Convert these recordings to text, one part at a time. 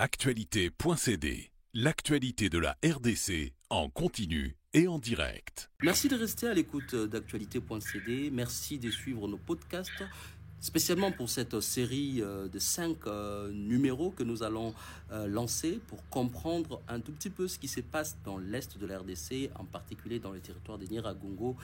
Actualité.cd, l'actualité de la RDC en continu et en direct. Merci de rester à l'écoute d'Actualité.cd. Merci de suivre nos podcasts, spécialement pour cette série de 5 numéros que nous allons lancer pour comprendre un tout petit peu ce qui se passe dans l'est de la RDC, en particulier dans le territoire de Nyiragongo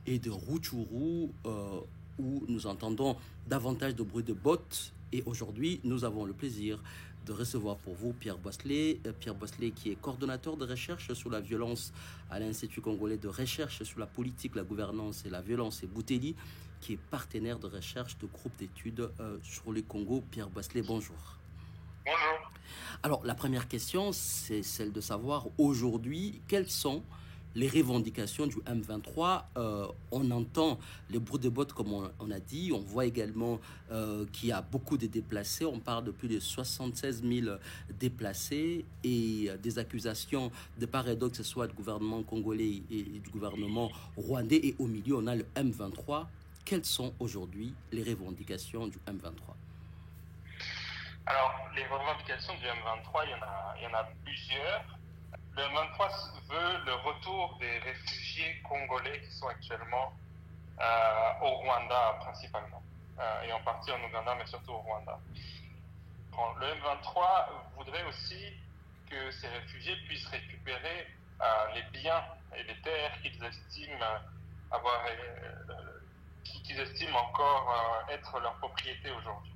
et de Rutshuru, où nous entendons davantage de bruit de bottes. Et aujourd'hui, nous avons le plaisir de recevoir pour vous Pierre Boisselet. Pierre Boisselet qui est coordonnateur de recherche sur la violence à l'Institut congolais de recherche sur la politique, la gouvernance et la violence et Bouteli, qui est partenaire de recherche de groupe d'études sur le Congo. Pierre Boisselet, bonjour. Bonjour. Alors, la première question, c'est celle de savoir aujourd'hui, quelles sont les revendications du M23. On entend les bruits de bottes comme on a dit. On voit également qu'il y a beaucoup de déplacés. On parle de plus de 76 000 déplacés et des accusations de part et d'autre, que ce soit du gouvernement congolais et du gouvernement rwandais. Et au milieu, on a le M23. Quelles sont aujourd'hui les revendications du M23 ? Alors, les revendications du M23, il y en a plusieurs. Le M23 veut le retour des réfugiés congolais qui sont actuellement au Rwanda principalement, et en partie en Ouganda, mais surtout au Rwanda. Bon, le M23 voudrait aussi que ces réfugiés puissent récupérer les biens et les terres qu'ils estiment qu'ils estiment encore être leur propriété aujourd'hui.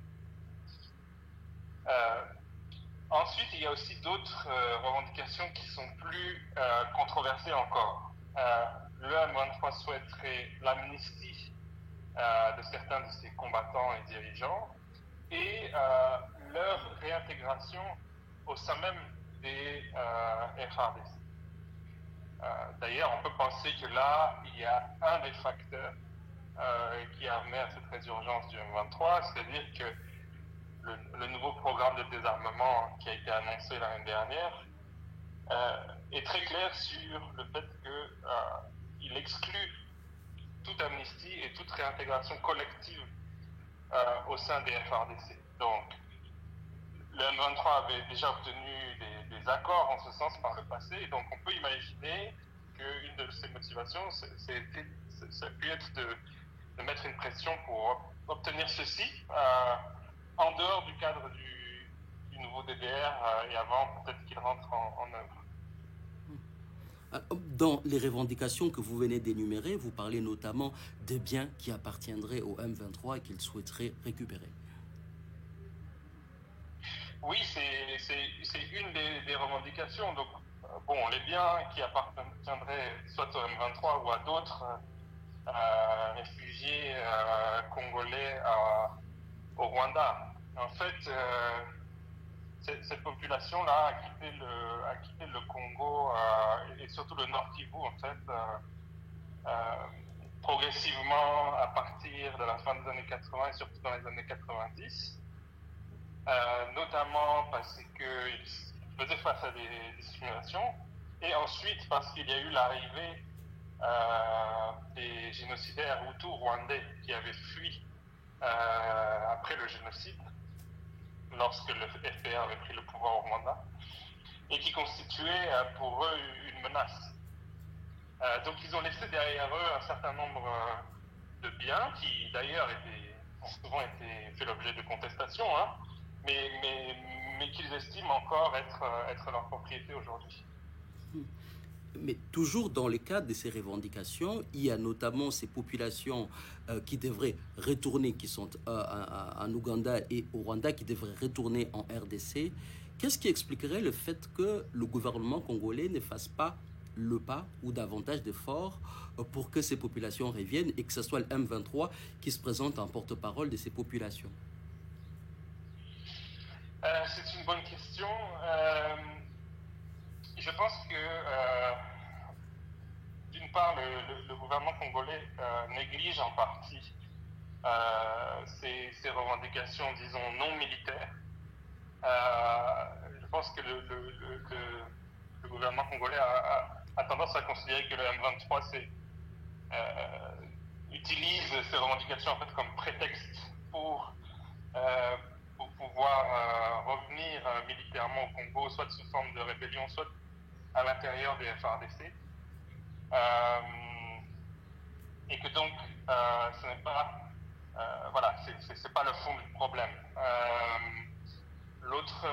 Ensuite, il y a aussi d'autres revendications qui sont plus controversées encore. Le M23 souhaiterait l'amnistie de certains de ses combattants et dirigeants et leur réintégration au sein même des FARDC. D'ailleurs, on peut penser que là, il y a un des facteurs qui a amené à cette résurgence du M23, c'est-à-dire que le nouveau programme de désarmement qui a été annoncé l'année dernière est très clair sur le fait qu'il exclut toute amnistie et toute réintégration collective au sein des FARDC. Donc, le M23 avait déjà obtenu des accords en ce sens par le passé, et donc on peut imaginer qu'une de ses motivations, ça a pu être de mettre une pression pour obtenir ceci, en dehors du cadre du nouveau DDR et avant peut-être qu'il rentre en œuvre. Dans les revendications que vous venez d'énumérer, vous parlez notamment de biens qui appartiendraient au M23 et qu'il souhaiterait récupérer. Oui, c'est une des revendications. Donc, les biens qui appartiendraient soit au M23 ou à d'autres réfugiés congolais au Rwanda. En fait, cette population-là a quitté le Congo et surtout le Nord Kivu, en fait, progressivement à partir de la fin des années 80 et surtout dans les années 90, notamment parce qu'ils faisaient face à des discriminations et ensuite parce qu'il y a eu l'arrivée des génocidaires hutus rwandais qui avaient fui après le génocide, lorsque le FPR avait pris le pouvoir au Rwanda, et qui constituait pour eux une menace. Donc ils ont laissé derrière eux un certain nombre de biens qui d'ailleurs ont souvent fait l'objet de contestations, mais qu'ils estiment encore être leur propriété aujourd'hui. Mais toujours dans le cadre de ces revendications, il y a notamment ces populations qui devraient retourner, qui sont en Ouganda et au Rwanda, qui devraient retourner en RDC. Qu'est-ce qui expliquerait le fait que le gouvernement congolais ne fasse pas le pas ou davantage d'efforts pour que ces populations reviennent et que ce soit le M23 qui se présente en porte-parole de ces populations ? C'est une bonne question. Je pense que, d'une part, le gouvernement congolais néglige en partie ces revendications, disons, non militaires. Je pense que le gouvernement congolais a tendance à considérer que le M23 utilise ces revendications en fait comme prétexte pour pouvoir revenir militairement majoritairement au Congo, soit sous forme de rébellion, soit à l'intérieur des FARDC. Et que donc, ce n'est pas, voilà, c'est pas le fond du problème. L'autre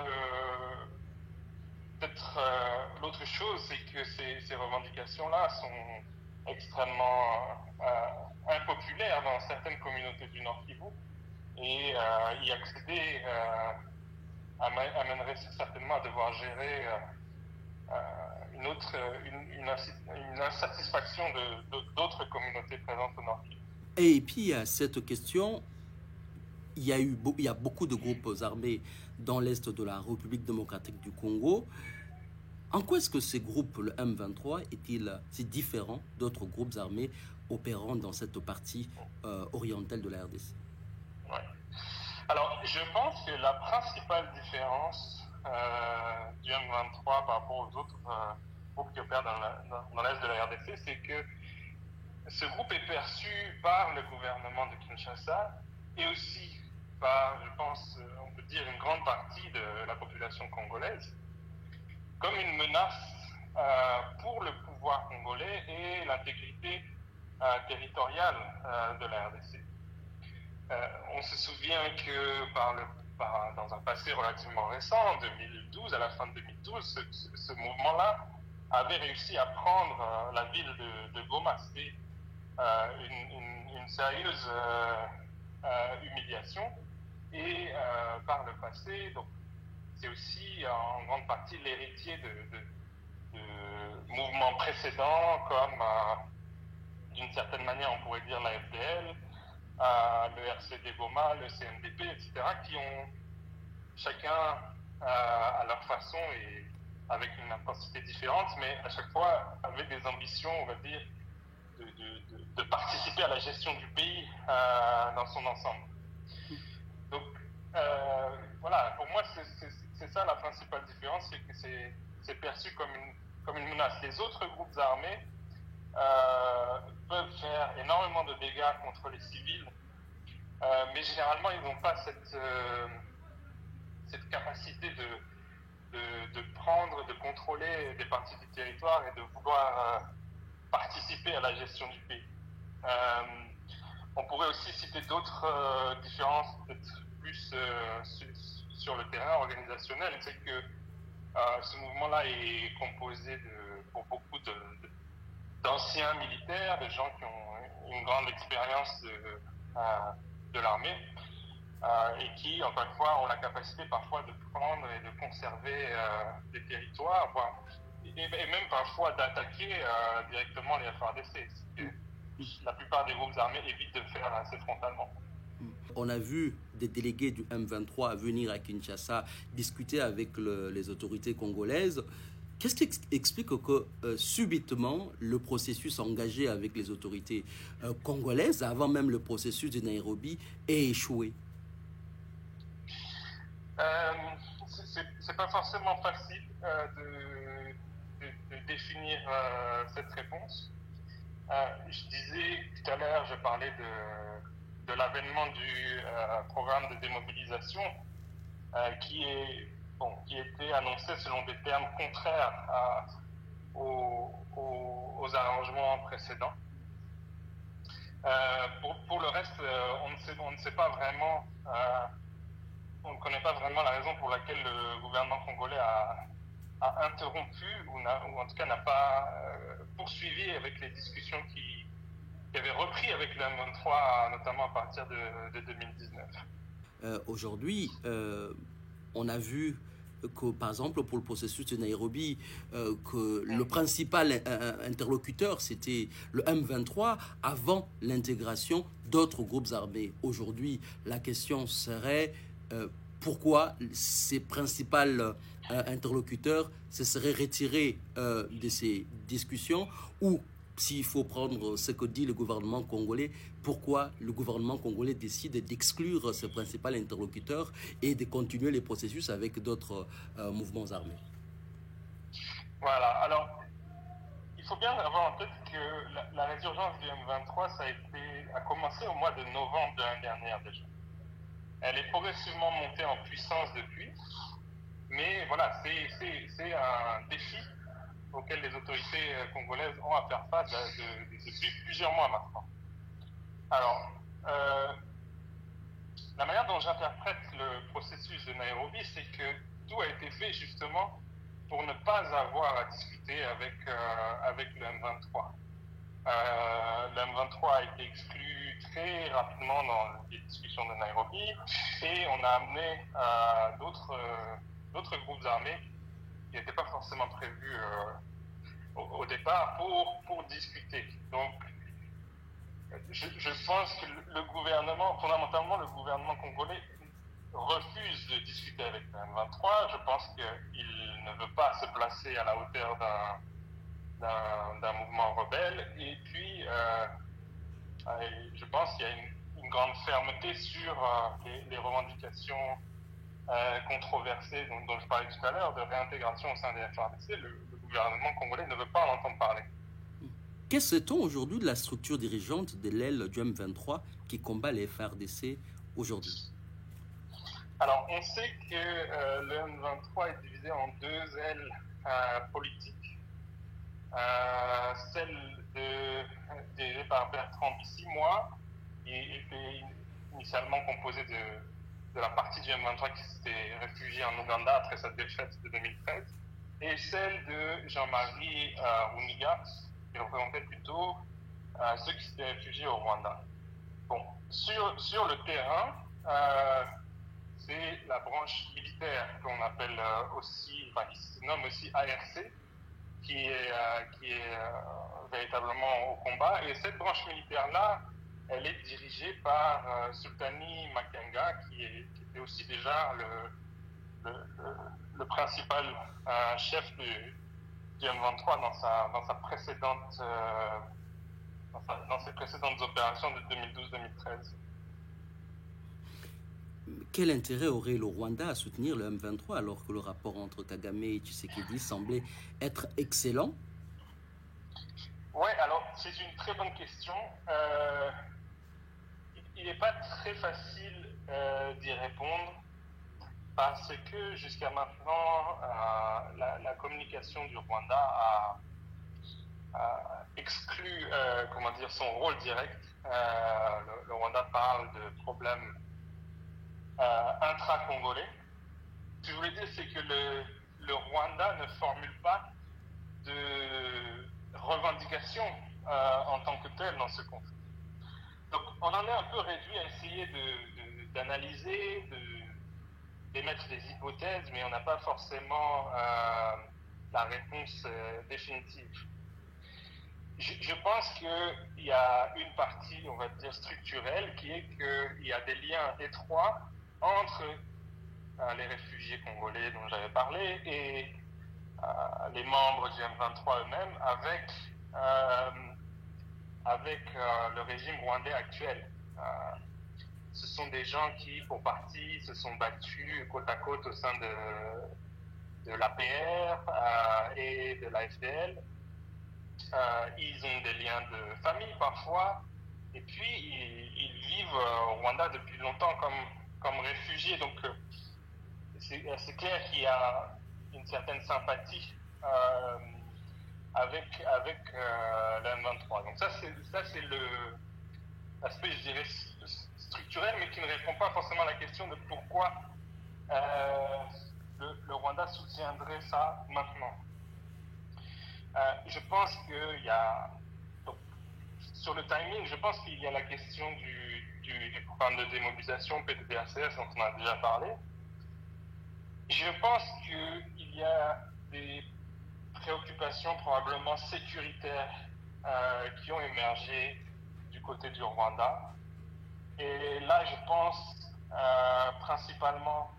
chose, c'est que ces revendications-là sont extrêmement impopulaires dans certaines communautés du Nord Kivu, et y accéder amènerait certainement à devoir gérer une insatisfaction d'autres communautés présentes au Nord Kivu. Et puis, à cette question, il y a beaucoup de groupes armés dans l'est de la République démocratique du Congo. En quoi est-ce que ces groupes, le M23, est-il si différent d'autres groupes armés opérant dans cette partie orientale de la RDC? Ouais. Alors, je pense que la principale différence du M23 par rapport aux autres groupes qui opèrent dans l'est de la RDC, c'est que ce groupe est perçu par le gouvernement de Kinshasa et aussi par, je pense, on peut dire une grande partie de la population congolaise comme une menace pour le pouvoir congolais et l'intégrité territoriale de la RDC. On se souvient que dans un passé relativement récent, en 2012, à la fin de 2012, ce mouvement-là avait réussi à prendre la ville de Goma. C'était une sérieuse humiliation. Et par le passé, donc, c'est aussi en grande partie l'héritier de mouvements précédents, comme d'une certaine manière on pourrait dire la FDL, le RCD Goma, le CNDP, etc., qui ont chacun à leur façon et avec une intensité différente, mais à chaque fois avec des ambitions, on va dire, de participer à la gestion du pays dans son ensemble. Donc, voilà, pour moi, c'est ça la principale différence, c'est que c'est perçu comme une menace. Les autres groupes armés peuvent faire énormément de dégâts contre les civils, mais généralement, ils n'ont pas cette capacité de prendre, de contrôler des parties du territoire et de vouloir participer à la gestion du pays. On pourrait aussi citer d'autres différences, peut-être plus sur le terrain organisationnel. C'est que ce mouvement-là est composé pour beaucoup d'anciens militaires, de gens qui ont une grande expérience de l'armée et qui, encore une fois, ont la capacité parfois de prendre et de conserver des territoires, et même parfois d'attaquer directement les FARDC. La plupart des groupes armés évitent de faire assez frontalement. On a vu des délégués du M23 venir à Kinshasa discuter avec les autorités congolaises. Qu'est-ce qui explique que subitement le processus engagé avec les autorités congolaises, avant même le processus de Nairobi, ait échoué? C'est pas forcément facile de définir cette réponse. Je disais tout à l'heure, je parlais de l'avènement du programme de démobilisation qui était annoncé selon des termes contraires aux arrangements précédents. Pour le reste, on ne sait pas vraiment, on ne connaît pas vraiment la raison pour laquelle le gouvernement congolais a interrompu ou en tout cas n'a pas poursuivi avec les discussions qui avaient repris avec le M23, notamment à partir de 2019. Aujourd'hui, on a vu que, par exemple, pour le processus de Nairobi, que le principal interlocuteur, c'était le M23 avant l'intégration d'autres groupes armés. Aujourd'hui, la question serait pourquoi ces principaux interlocuteurs se seraient retirés de ces discussions, ou s'il faut prendre ce que dit le gouvernement congolais, pourquoi le gouvernement congolais décide d'exclure ce principal interlocuteur et de continuer les processus avec d'autres mouvements armés. Voilà, alors il faut bien avoir en tête que la résurgence du M23 a commencé au mois de novembre de l'année dernière déjà. Elle est progressivement montée en puissance depuis, Mais voilà, c'est un défi auquel les autorités congolaises ont à faire face depuis plusieurs mois maintenant. Alors, la manière dont j'interprète le processus de Nairobi, c'est que tout a été fait justement pour ne pas avoir à discuter avec le M23. Le M23 a été exclu très rapidement dans les discussions de Nairobi et on a amené d'autres groupes armés qui n'étaient pas forcément prévus au départ pour discuter. Donc, je pense que fondamentalement le gouvernement congolais refuse de discuter avec le M23. Je pense qu'il ne veut pas se placer à la hauteur d'un mouvement rebelle. Et puis, je pense qu'il y a une grande fermeté sur les revendications controversées dont je parlais tout à l'heure, de réintégration au sein des FARDC. Le gouvernement congolais ne veut pas en entendre parler. Que sait-on aujourd'hui de la structure dirigeante de l'aile du M23 qui combat les FARDC aujourd'hui? Alors, on sait que le M23 est divisé en deux ailes politiques. Celle dirigée par Bertrand Bisimwa, qui était initialement composée de la partie du M23 qui s'était réfugiée en Ouganda après sa défaite de 2013, et celle de Jean-Marie Runiga, qui représentait plutôt ceux qui s'étaient réfugiés au Rwanda. Bon, sur le terrain, c'est la branche militaire qu'on appelle qui se nomme aussi ARC, qui est véritablement au combat. Et cette branche militaire-là, elle est dirigée par Sultani Makenga, qui était aussi déjà le principal chef du M23 dans ses précédentes opérations de 2012-2013. Quel intérêt aurait le Rwanda à soutenir le M23 alors que le rapport entre Kagame et Tshisekedi semblait être excellent? Oui, alors c'est une très bonne question. Il n'est pas très facile d'y répondre parce que jusqu'à maintenant, la communication du Rwanda a exclu son rôle direct. Le Rwanda parle de problèmes intra-congolais. Ce que je voulais dire, c'est que le Rwanda ne formule pas de revendications en tant que tel dans ce conflit. Donc on en est un peu réduit à essayer d'analyser, d'émettre des hypothèses, mais on n'a pas forcément la réponse définitive. Je pense qu'il y a une partie, on va dire, structurelle, qui est qu'il y a des liens étroits entre les réfugiés congolais dont j'avais parlé et les membres du M23 eux-mêmes avec le régime rwandais actuel. Ce sont des gens qui, pour partie, se sont battus côte à côte au sein de l'APR et de l'AFDL. Ils ont des liens de famille parfois, et puis ils vivent au Rwanda depuis longtemps comme réfugiés. Donc c'est clair qu'il y a une certaine sympathie avec le M23. Donc ça c'est l'aspect, je dirais, structurel, mais qui ne répond pas forcément à la question de pourquoi le Rwanda soutiendrait ça maintenant. Je pense qu'il y a, donc, sur le timing, je pense qu'il y a la question du programme de démobilisation PDDRCS dont on a déjà parlé. Je pense qu'il y a des préoccupations probablement sécuritaires qui ont émergé du côté du Rwanda. Et là, je pense principalement,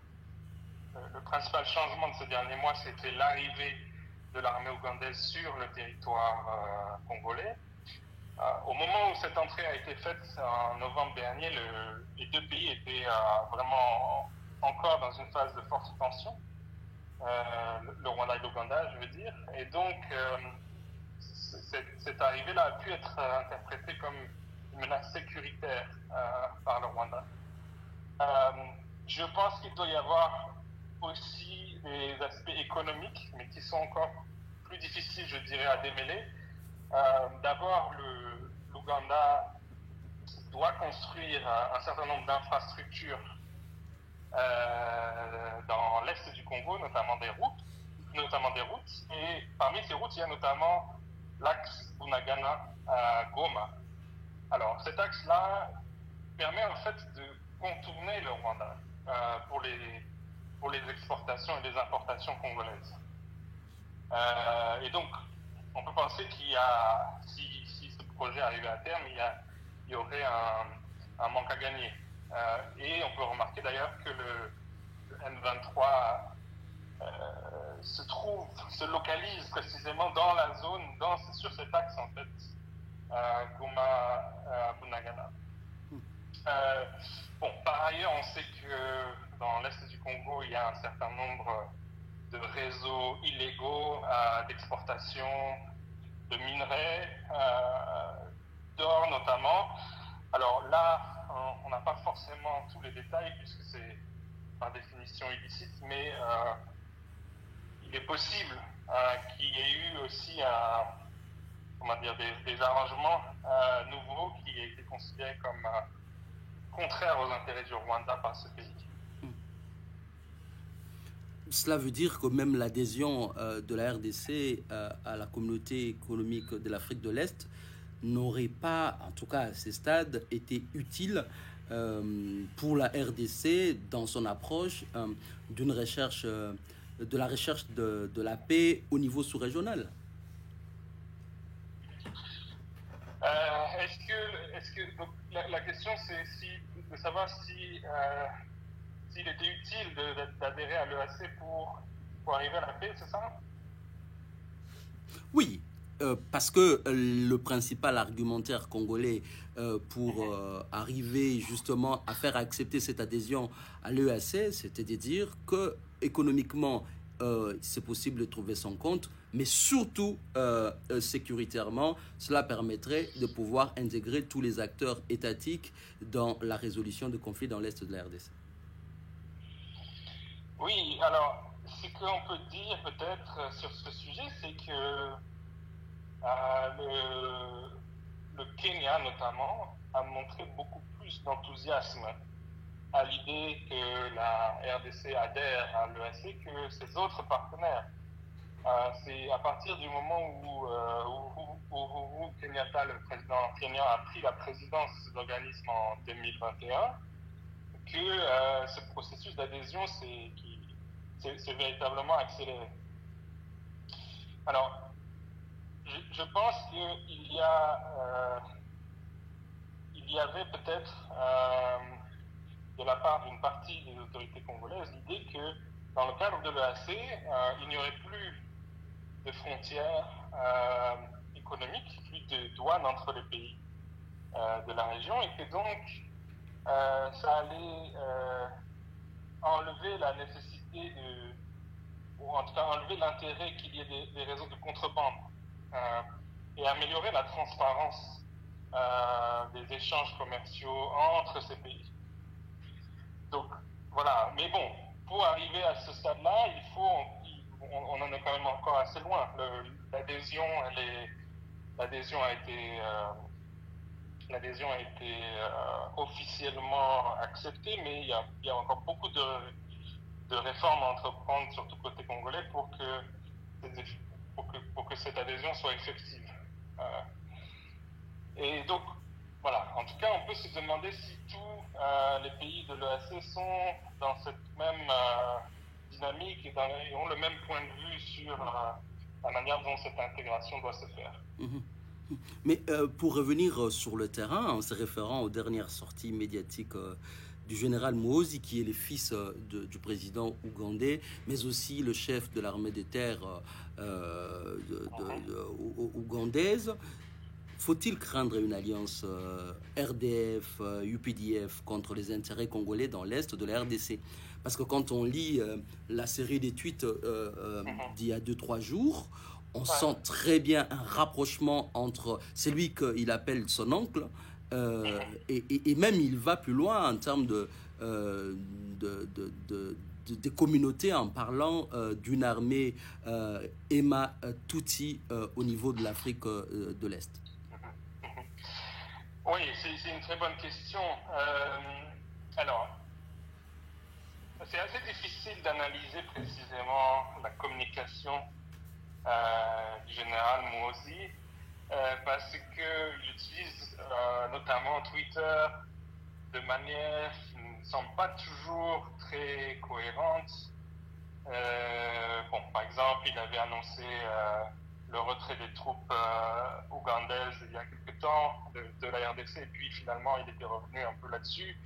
le principal changement de ces derniers mois, c'était l'arrivée de l'armée ougandaise sur le territoire congolais. Au moment où cette entrée a été faite en novembre dernier, les deux pays étaient vraiment encore dans une phase de forte tension, le Rwanda et l'Ouganda, je veux dire. Et donc, cette arrivée-là a pu être interprétée comme une menace sécuritaire par le Rwanda. Je pense qu'il doit y avoir aussi des aspects économiques, mais qui sont encore plus difficiles, je dirais, à démêler. D'abord, l'Ouganda doit construire un certain nombre d'infrastructures dans l'est du Congo, notamment des routes. Et parmi ces routes, il y a notamment l'axe Bunagana à Goma. Alors, cet axe-là permet en fait de contourner le Rwanda pour les exportations et les importations congolaises. Et donc, on peut penser qu'il y a, si ce projet arrivait à terme, il y aurait un manque à gagner. Et on peut remarquer d'ailleurs que le N23 se localise précisément dans la zone, sur cet axe en fait, Goma-Bunagana. Par ailleurs, on sait que dans l'est du Congo, il y a un certain nombre de réseaux illégaux d'exportation de minerais, d'or notamment. Alors là, on n'a pas forcément tous les détails puisque c'est par définition illicite, mais il est possible qu'il y ait eu aussi des arrangements nouveaux qui aient été considérés comme contraires aux intérêts du Rwanda par ce pays. Cela veut dire que même l'adhésion de la RDC à la communauté économique de l'Afrique de l'Est n'aurait pas, en tout cas à ces stades, été utile pour la RDC dans son approche de la recherche de la paix au niveau sous-régional. Donc, la question c'est de savoir s'il était utile d'adhérer à l'EAC pour arriver à la paix, c'est ça? Oui, parce que le principal argumentaire congolais pour arriver justement à faire accepter cette adhésion à l'EAC, c'était de dire que économiquement, c'est possible de trouver son compte, mais surtout sécuritairement, cela permettrait de pouvoir intégrer tous les acteurs étatiques dans la résolution de conflits dans l'Est de la RDC. Oui, alors, ce qu'on peut dire peut-être sur ce sujet, c'est que le Kenya notamment a montré beaucoup plus d'enthousiasme à l'idée que la RDC adhère à l'EAC que ses autres partenaires. C'est à partir du moment où Uhuru Kenyatta, le président kenyan, a pris la présidence de l'organisme en 2021 que ce processus d'adhésion s'est véritablement accéléré. Alors, je pense qu'il y avait peut-être de la part d'une partie des autorités congolaises l'idée que dans le cadre de l'EAC, il n'y aurait plus de frontières économiques, plus de douanes entre les pays de la région et que donc ça allait enlever la nécessité ou en tout cas enlever l'intérêt qu'il y ait des réseaux de contrebande et améliorer la transparence des échanges commerciaux entre ces pays. Donc voilà, mais bon, pour arriver à ce stade-là, on en est quand même encore assez loin. L'adhésion a été officiellement acceptée, mais il y a encore beaucoup de réformes à entreprendre, surtout côté congolais, pour que cette adhésion soit effective. Et donc, voilà, en tout cas, on peut se demander si tous les pays de l'EAC sont dans cette même dynamique et ont le même point de vue sur la manière dont cette intégration doit se faire. Mais pour revenir sur le terrain, en se référant aux dernières sorties médiatiques du général Muhoozi, qui est le fils du président ougandais, mais aussi le chef de l'armée de terre ougandaise, faut-il craindre une alliance RDF, UPDF contre les intérêts congolais dans l'Est de la RDC? Parce que quand on lit la série des tweets d'il y a 2-3 jours, on sent très bien un rapprochement entre celui qu'il appelle son oncle et même il va plus loin en termes des communautés en parlant d'une armée Emma Tutsi au niveau de l'Afrique de l'Est? Oui, c'est une très bonne question. Alors, c'est assez difficile d'analyser précisément la communication du général Mouhozi parce qu'il utilise notamment Twitter de manière qui ne semble pas toujours très cohérente. Par exemple, il avait annoncé le retrait des troupes ougandaises il y a quelque temps de la RDC, et puis finalement il était revenu un peu là-dessus.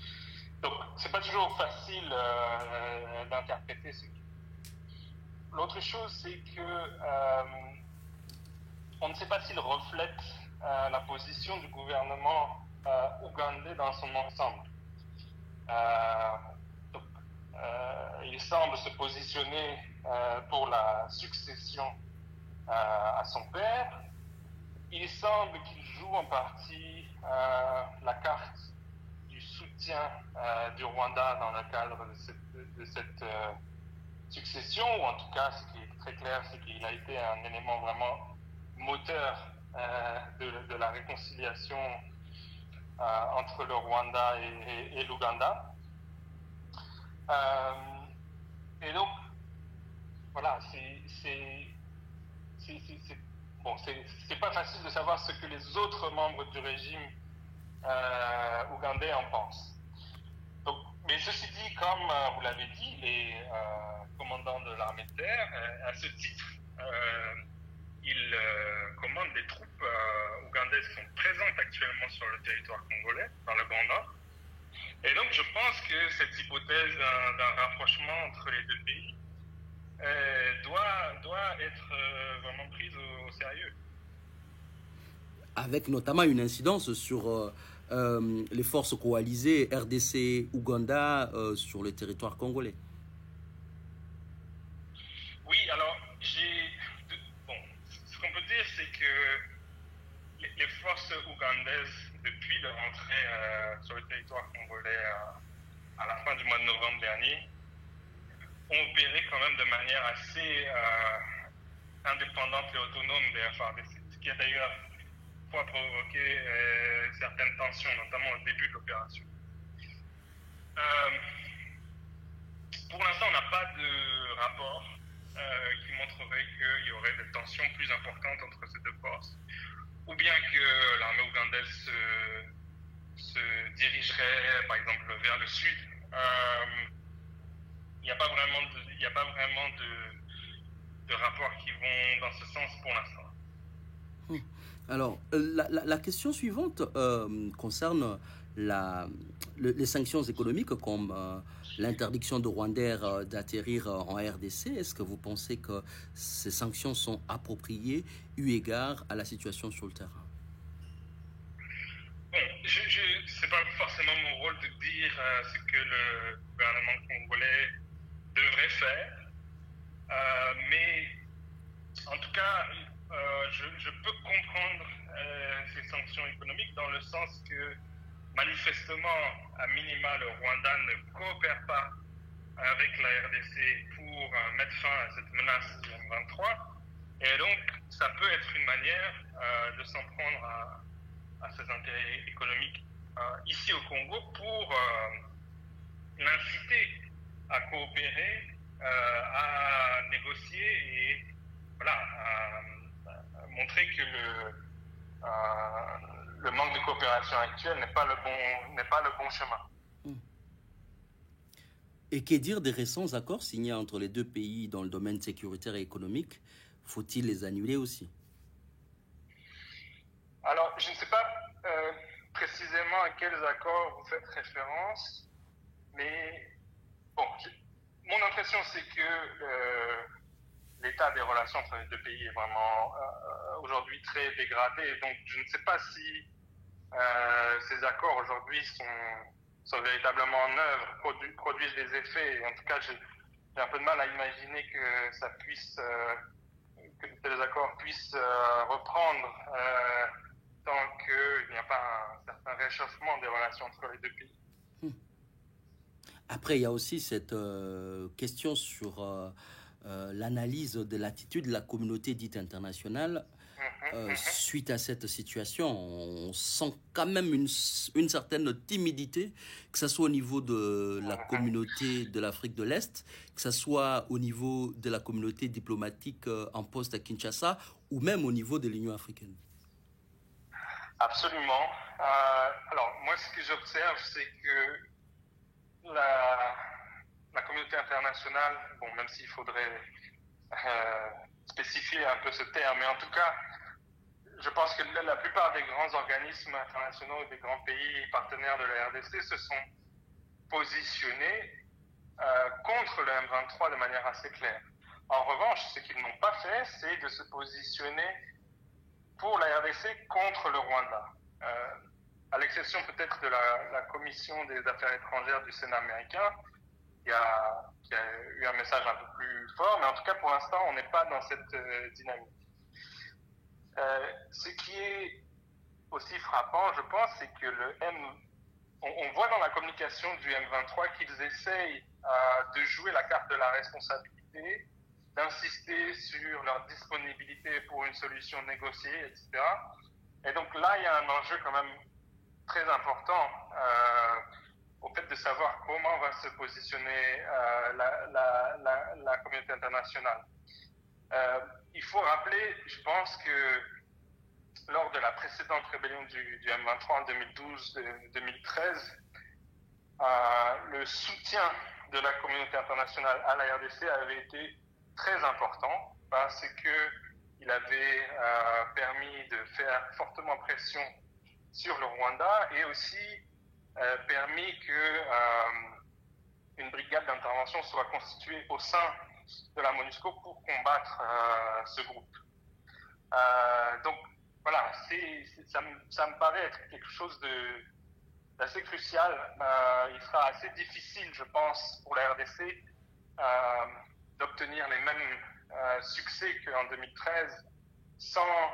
Donc c'est pas toujours facile d'interpréter ce qui... L'autre chose, c'est que on ne sait pas s'il reflète la position du gouvernement ougandais dans son ensemble. Il semble se positionner pour la succession à son père. Il semble qu'il joue en partie la carte du soutien du Rwanda dans le cadre de cette succession, ou en tout cas, ce qui est très clair, c'est qu'il a été un élément vraiment moteur de la réconciliation entre le Rwanda et l'Ouganda. Et donc, voilà, c'est pas facile de savoir ce que les autres membres du régime ougandais en pensent. Donc, mais ceci dit, comme vous l'avez dit, les commandants de l'armée de terre, à ce titre, ils commandent des troupes ougandaises qui sont présentes actuellement sur le territoire congolais, dans le Grand Nord. Et donc, je pense que cette hypothèse d'un rapprochement entre les deux pays doit être vraiment prise au sérieux. Avec notamment une incidence sur les forces coalisées RDC-Ouganda sur le territoire congolais. Oui, alors, ce qu'on peut dire, c'est que les forces ougandaises, depuis leur entrée sur le territoire congolais à la fin du mois de novembre dernier, ont opéré quand même de manière assez indépendante et autonome des FARDC, ce qui a d'ailleurs provoqué certaines tensions, notamment au début de l'opération. Pour l'instant, on n'a pas de rapport qui montrerait qu'il y aurait des tensions plus importantes entre ces deux forces, ou bien que l'armée ougandaise se dirigerait, par exemple, vers le sud. Il n'y a pas vraiment de rapports qui vont dans ce sens pour l'instant. Alors, la question suivante concerne les sanctions économiques comme l'interdiction de Rwandais d'atterrir en RDC. Est-ce que vous pensez que ces sanctions sont appropriées eu égard à la situation sur le terrain? Bon, ce n'est pas forcément mon rôle de dire ce que le gouvernement congolais devrait faire, mais en tout cas, je peux comprendre ces sanctions économiques dans le sens que manifestement, à minima, le Rwanda ne coopère pas avec la RDC pour mettre fin à cette menace du M23. Et donc, ça peut être une manière de s'en prendre à ses intérêts économiques ici au Congo pour l'inciter à coopérer, à négocier et voilà, à montrer que le manque de coopération actuel n'est pas le bon chemin. Et que dire des récents accords signés entre les deux pays dans le domaine sécuritaire et économique? Faut-il les annuler aussi? Alors, je ne sais pas précisément à quels accords vous faites référence, mais bon, mon impression c'est que l'état des relations entre les deux pays est vraiment aujourd'hui très dégradé. Donc, je ne sais pas si ces accords aujourd'hui sont véritablement en œuvre, produisent des effets. Et en tout cas, j'ai un peu de mal à imaginer que ça puisse, que ces accords puissent reprendre tant qu'il n'y a pas un certain réchauffement des relations entre les deux pays. Après, il y a aussi cette question sur l'analyse de l'attitude de la communauté dite internationale. Suite à cette situation, on sent quand même une certaine timidité, que ce soit au niveau de la communauté de l'Afrique de l'Est, que ce soit au niveau de la communauté diplomatique en poste à Kinshasa, ou même au niveau de l'Union africaine. Absolument. Alors, moi, ce que j'observe, c'est que la communauté internationale, bon, même s'il faudrait spécifier un peu ce terme, mais en tout cas, je pense que la plupart des grands organismes internationaux et des grands pays partenaires de la RDC se sont positionnés contre le M23 de manière assez claire. En revanche, ce qu'ils n'ont pas fait, c'est de se positionner pour la RDC contre le Rwanda. À l'exception peut-être de la Commission des affaires étrangères du Sénat américain, qui a eu un message un peu plus fort, mais en tout cas pour l'instant, on n'est pas dans cette dynamique. Ce qui est aussi frappant, je pense, c'est que on voit dans la communication du M23 qu'ils essayent de jouer la carte de la responsabilité, d'insister sur leur disponibilité pour une solution négociée, etc. Et donc là, il y a un enjeu quand même très important au fait de savoir comment va se positionner la communauté internationale. Il faut rappeler, je pense que lors de la précédente rébellion du M23 en 2012-2013, le soutien de la communauté internationale à la RDC avait été très important parce qu'il avait permis de faire fortement pression sur le Rwanda et aussi permis qu'une brigade d'intervention soit constituée au sein de la MONUSCO pour combattre ce groupe. Donc voilà, ça me paraît être quelque chose d'assez crucial. Il sera assez difficile, je pense, pour la RDC d'obtenir les mêmes succès qu'en 2013 sans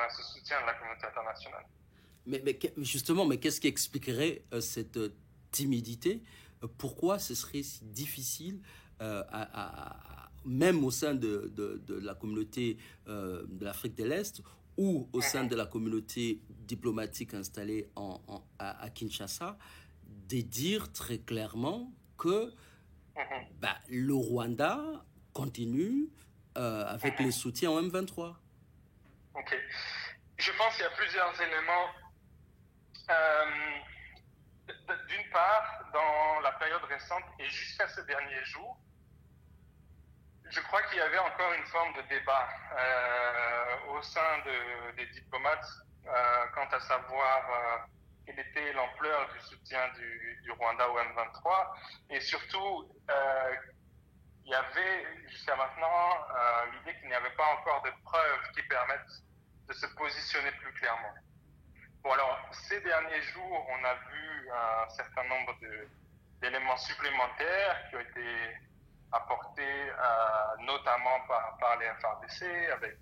ce soutien de la communauté internationale. Mais justement, qu'est-ce qui expliquerait cette timidité? Pourquoi ce serait si difficile, même au sein de la communauté de l'Afrique de l'Est ou au sein de la communauté diplomatique installée à Kinshasa, de dire très clairement que le Rwanda continue avec les soutiens au M23? Ok. Je pense qu'il y a plusieurs éléments. D'une part, dans la période récente et jusqu'à ces derniers jours, je crois qu'il y avait encore une forme de débat au sein des diplomates quant à savoir quelle était l'ampleur du soutien du Rwanda au M23 et surtout il y avait jusqu'à maintenant l'idée qu'il n'y avait pas encore de preuves qui permettent de se positionner plus clairement. Bon, alors, ces derniers jours, on a vu un certain nombre d'éléments supplémentaires qui ont été apportés notamment par les FARDC, avec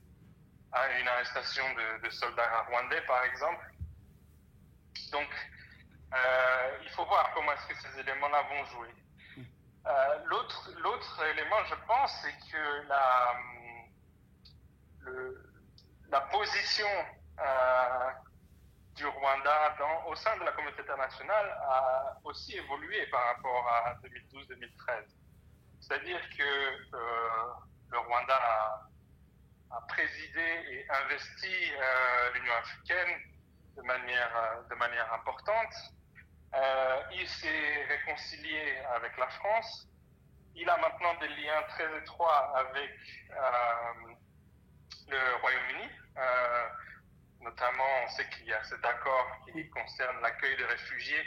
une arrestation de soldats rwandais, par exemple. Donc, il faut voir comment est-ce que ces éléments-là vont jouer. L'autre élément, je pense, c'est que la position du Rwanda au sein de la communauté internationale a aussi évolué par rapport à 2012-2013. C'est-à-dire que le Rwanda a présidé et investi l'Union africaine de manière importante. Il s'est réconcilié avec la France. Il a maintenant des liens très étroits avec le Royaume-Uni. Notamment, on sait qu'il y a cet accord qui concerne l'accueil des réfugiés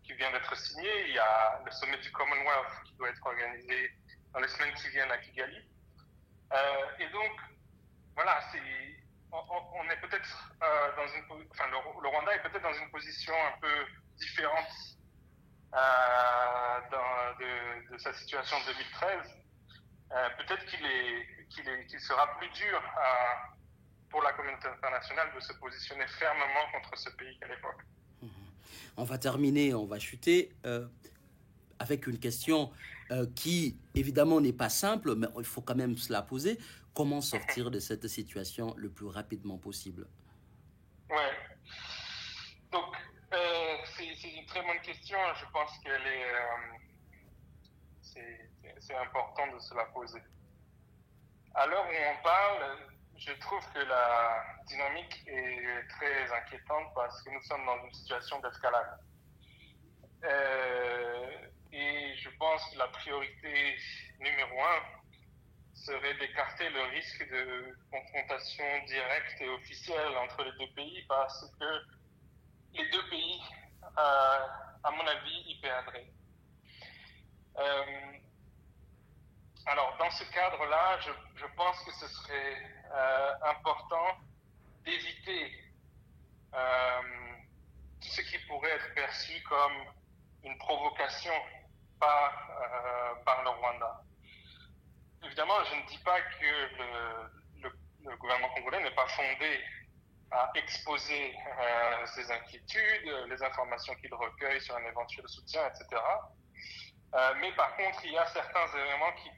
qui vient d'être signé. Il y a le sommet du Commonwealth qui doit être organisé dans les semaines qui viennent à Kigali. Et donc, voilà, on est peut-être le Rwanda est peut-être dans une position un peu différente de sa situation en 2013. Peut-être qu'il sera plus dur pour la communauté internationale de se positionner fermement contre ce pays qu'à l'époque. On va terminer, on va chuter. avec une question qui, évidemment, n'est pas simple, mais il faut quand même se la poser. Comment sortir de cette situation le plus rapidement possible? Ouais. Donc, c'est une très bonne question. Je pense qu'elle est, c'est important de se la poser. À l'heure où on parle, je trouve que la dynamique est très inquiétante parce que nous sommes dans une situation d'escalade. Et je pense que la priorité numéro un serait d'écarter le risque de confrontation directe et officielle entre les deux pays parce que les deux pays, à mon avis, y perdraient. Alors, dans ce cadre-là, je pense que ce serait important d'éviter tout ce qui pourrait être perçu comme une provocation par le Rwanda. Évidemment, je ne dis pas que le gouvernement congolais n'est pas fondé à exposer ses inquiétudes, les informations qu'il recueille sur un éventuel soutien, etc. Mais par contre, il y a certains éléments qui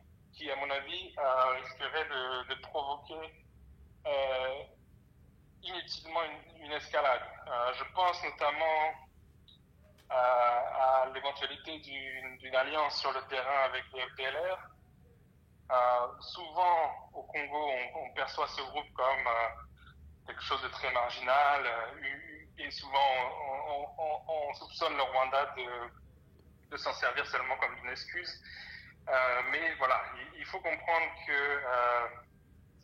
à mon avis, risqueraient de provoquer inutilement une escalade. Je pense notamment à l'éventualité d'une alliance sur le terrain avec le FDLR. Souvent, au Congo, on perçoit ce groupe comme quelque chose de très marginal et souvent on soupçonne le Rwanda de s'en servir seulement comme une excuse. Mais voilà, il faut comprendre que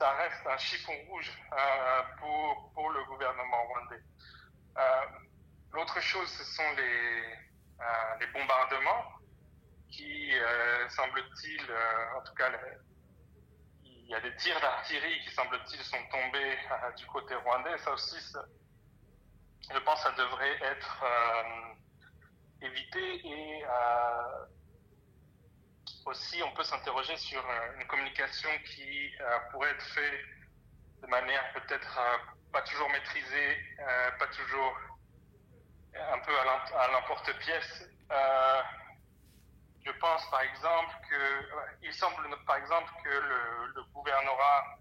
ça reste un chiffon rouge pour le gouvernement rwandais. L'autre chose, ce sont les bombardements qui, semble-t-il, en tout cas, il y a des tirs d'artillerie qui, semble-t-il, sont tombés du côté rwandais. Ça aussi, je pense que ça devrait être évité et aussi on peut s'interroger sur une communication qui pourrait être faite de manière peut-être pas toujours maîtrisée, pas toujours un peu à l'emporte-pièce. Je pense par exemple il semble par exemple que le gouvernorat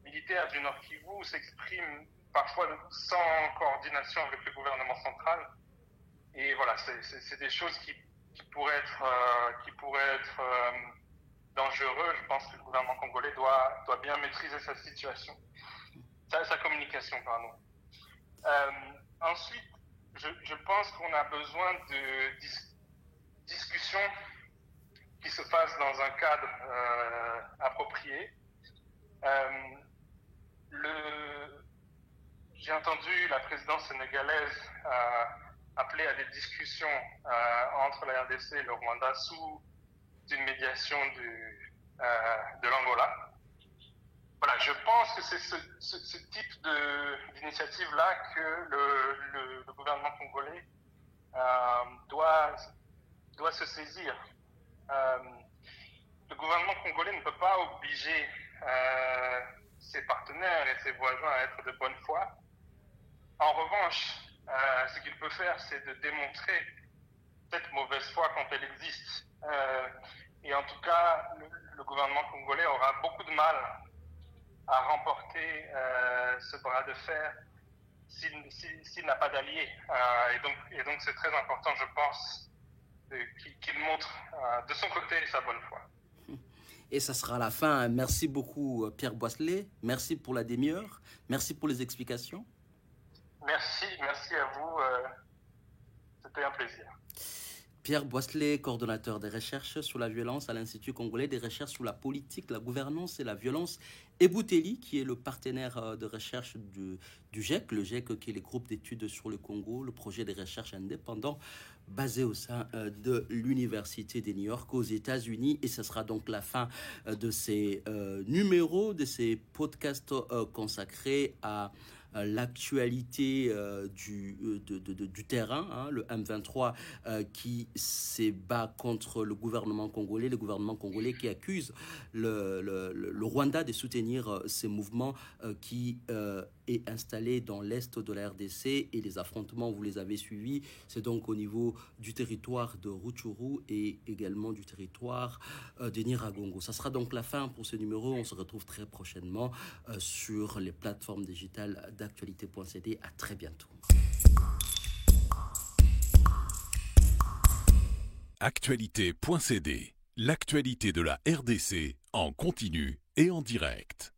militaire du Nord Kivu s'exprime parfois sans coordination avec le gouvernement central. Et voilà, c'est des choses qui pourraient être dangereux. Je pense que le gouvernement congolais doit bien maîtriser sa situation, sa communication, pardon. Ensuite, je pense qu'on a besoin de discussions qui se fassent dans un cadre approprié. J'ai entendu la présidence sénégalaise appeler à des discussions entre la RDC et le Rwanda sous une médiation de l'Angola. Voilà, je pense que c'est ce type d'initiative-là que le gouvernement congolais doit se saisir. Le gouvernement congolais ne peut pas obliger ses partenaires et ses voisins à être de bonne foi. En revanche, ce qu'il peut faire, c'est de démontrer cette mauvaise foi quand elle existe. Et en tout cas, le gouvernement congolais aura beaucoup de mal à remporter ce bras de fer s'il n'a pas d'alliés. Et donc, c'est très important, je pense, qu'il montre de son côté sa bonne foi. Et ça sera la fin. Merci beaucoup, Pierre Boisselet. Merci pour la demi-heure. Merci pour les explications. Merci à vous. C'était un plaisir. Pierre Boisselet, coordonnateur des recherches sur la violence à l'Institut congolais des recherches sur la politique, la gouvernance et la violence, et Bouteli, qui est le partenaire de recherche du GIEC, le GIEC qui est le groupe d'études sur le Congo, le projet de recherche indépendant basé au sein de l'Université de New York aux États-Unis. Et ce sera donc la fin de ces numéros, de ces podcasts consacrés à l'actualité du terrain, hein, le M23 qui s'ébat contre le gouvernement congolais qui accuse le Rwanda de soutenir ces mouvements qui est installé dans l'est de la RDC et les affrontements, vous les avez suivis, c'est donc au niveau du territoire de Rutshuru et également du territoire de Nyiragongo. Ça sera donc la fin pour ce numéro. On se retrouve très prochainement sur les plateformes digitales d'actualité.cd. À très bientôt. Actualité.cd, l'actualité de la RDC en continu et en direct.